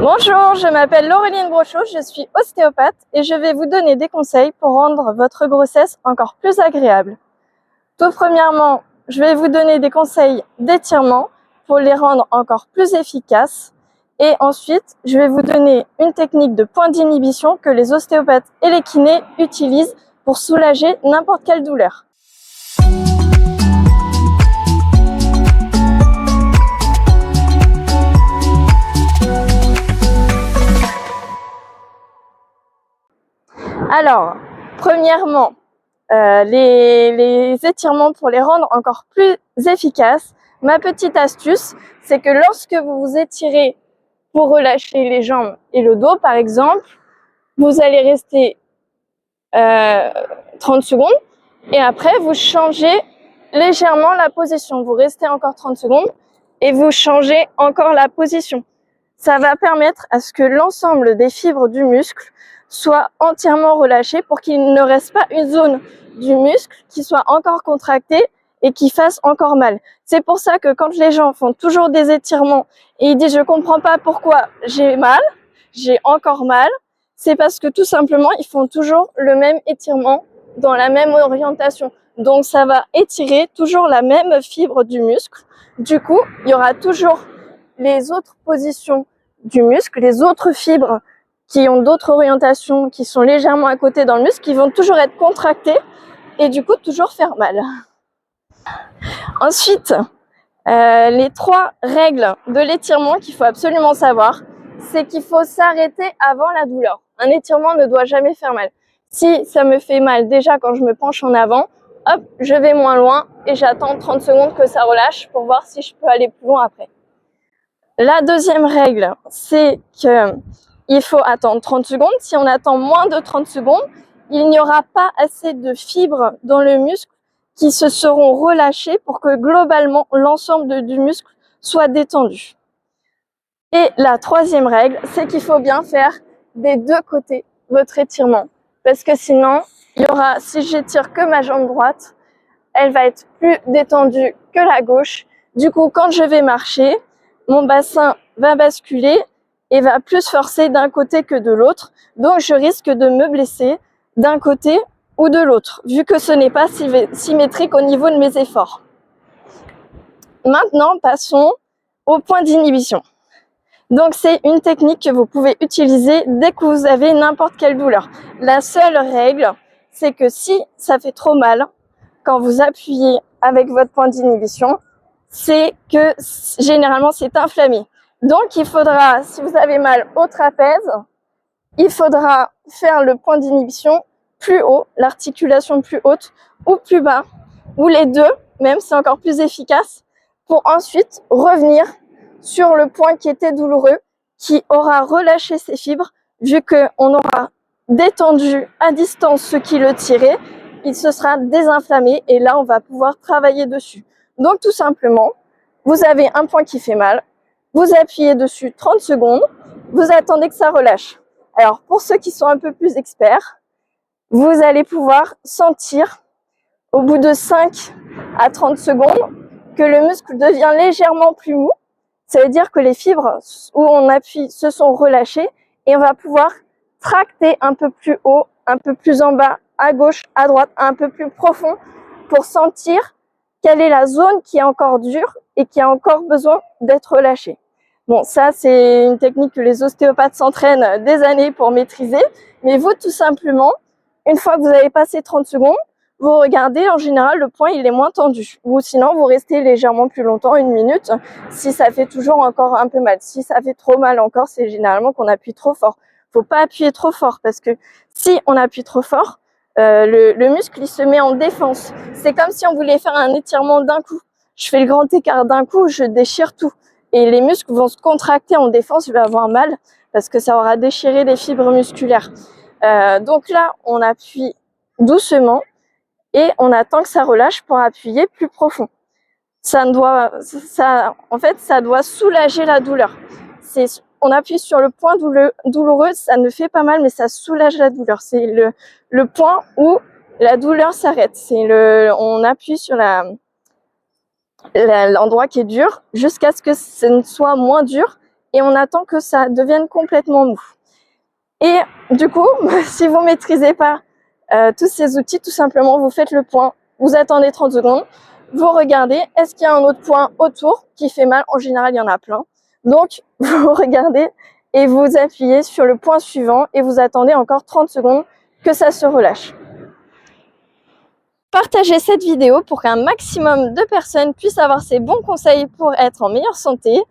Bonjour, je m'appelle Laureline Brochot, je suis ostéopathe et je vais vous donner des conseils pour rendre votre grossesse encore plus agréable. Tout premièrement, je vais vous donner des conseils d'étirement pour les rendre encore plus efficaces. Et ensuite, je vais vous donner une technique de point d'inhibition que les ostéopathes et les kinés utilisent pour soulager n'importe quelle douleur. Alors, premièrement, les étirements pour les rendre encore plus efficaces. Ma petite astuce, c'est que lorsque vous vous étirez pour relâcher les jambes et le dos, par exemple, vous allez rester 30 secondes et après, vous changez légèrement la position. Vous restez encore 30 secondes et vous changez encore la position. Ça va permettre à ce que l'ensemble des fibres du muscle soit entièrement relâché pour qu'il ne reste pas une zone du muscle qui soit encore contractée et qui fasse encore mal. C'est pour ça que quand les gens font toujours des étirements et ils disent « je comprends pas pourquoi j'ai mal, j'ai encore mal », c'est parce que tout simplement ils font toujours le même étirement dans la même orientation. Donc ça va étirer toujours la même fibre du muscle. Du coup, il y aura toujours les autres positions du muscle, les autres fibres qui ont d'autres orientations, qui sont légèrement à côté dans le muscle, qui vont toujours être contractées et du coup toujours faire mal. Ensuite, les 3 règles de l'étirement qu'il faut absolument savoir, c'est qu'il faut s'arrêter avant la douleur. Un étirement ne doit jamais faire mal. Si ça me fait mal déjà quand je me penche en avant, hop, je vais moins loin et j'attends 30 secondes que ça relâche pour voir si je peux aller plus loin après. La deuxième règle, c'est qu'il faut attendre 30 secondes. Si on attend moins de 30 secondes, il n'y aura pas assez de fibres dans le muscle qui se seront relâchées pour que globalement l'ensemble du muscle soit détendu. Et la troisième règle, c'est qu'il faut bien faire des 2 côtés votre étirement. Parce que sinon, il y aura, si j'étire que ma jambe droite, elle va être plus détendue que la gauche. Du coup, quand je vais marcher, mon bassin va basculer et va plus forcer d'un côté que de l'autre. Donc, je risque de me blesser d'un côté ou de l'autre, vu que ce n'est pas symétrique au niveau de mes efforts. Maintenant, passons au point d'inhibition. Donc, c'est une technique que vous pouvez utiliser dès que vous avez n'importe quelle douleur. La seule règle, c'est que si ça fait trop mal, quand vous appuyez avec votre point d'inhibition, c'est que généralement c'est inflammé. Donc il faudra, si vous avez mal au trapèze, il faudra faire le point d'inhibition plus haut, l'articulation plus haute ou plus bas, ou les deux, même c'est encore plus efficace, pour ensuite revenir sur le point qui était douloureux, qui aura relâché ses fibres, vu qu'on aura détendu à distance ce qui le tirait, il se sera désinflammé et là on va pouvoir travailler dessus. Donc tout simplement, vous avez un point qui fait mal, vous appuyez dessus 30 secondes, vous attendez que ça relâche. Alors pour ceux qui sont un peu plus experts, vous allez pouvoir sentir au bout de 5 à 30 secondes que le muscle devient légèrement plus mou. Ça veut dire que les fibres où on appuie se sont relâchées et on va pouvoir tracter un peu plus haut, un peu plus en bas, à gauche, à droite, un peu plus profond pour sentir quelle est la zone qui est encore dure et qui a encore besoin d'être relâchée. Bon, ça, c'est une technique que les ostéopathes s'entraînent des années pour maîtriser. Mais vous, tout simplement, une fois que vous avez passé 30 secondes, vous regardez, en général, le point, il est moins tendu. Ou sinon, vous restez légèrement plus longtemps, 1 minute, si ça fait toujours encore un peu mal. Si ça fait trop mal encore, c'est généralement qu'on appuie trop fort. Faut pas appuyer trop fort parce que si on appuie trop fort, le muscle, il se met en défense. C'est comme si on voulait faire un étirement d'un coup. Je fais le grand écart d'un coup, je déchire tout. Et les muscles vont se contracter en défense, je vais avoir mal parce que ça aura déchiré des fibres musculaires. Donc là, on appuie doucement et on attend que ça relâche pour appuyer plus profond. En fait, ça doit soulager la douleur. On appuie sur le point douloureux, ça ne fait pas mal, mais ça soulage la douleur. C'est le point où la douleur s'arrête. On appuie sur l'endroit qui est dur jusqu'à ce que ce ne soit moins dur et on attend que ça devienne complètement mou. Et du coup, si vous maîtrisez pas tous ces outils, tout simplement, vous faites le point, vous attendez 30 secondes, vous regardez, est-ce qu'il y a un autre point autour qui fait mal? En général, il y en a plein. Donc, vous regardez et vous appuyez sur le point suivant et vous attendez encore 30 secondes que ça se relâche. Partagez cette vidéo pour qu'un maximum de personnes puissent avoir ces bons conseils pour être en meilleure santé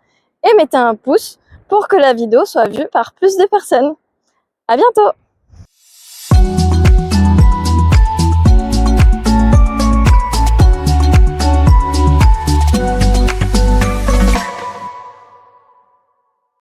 et mettez un pouce pour que la vidéo soit vue par plus de personnes. À bientôt!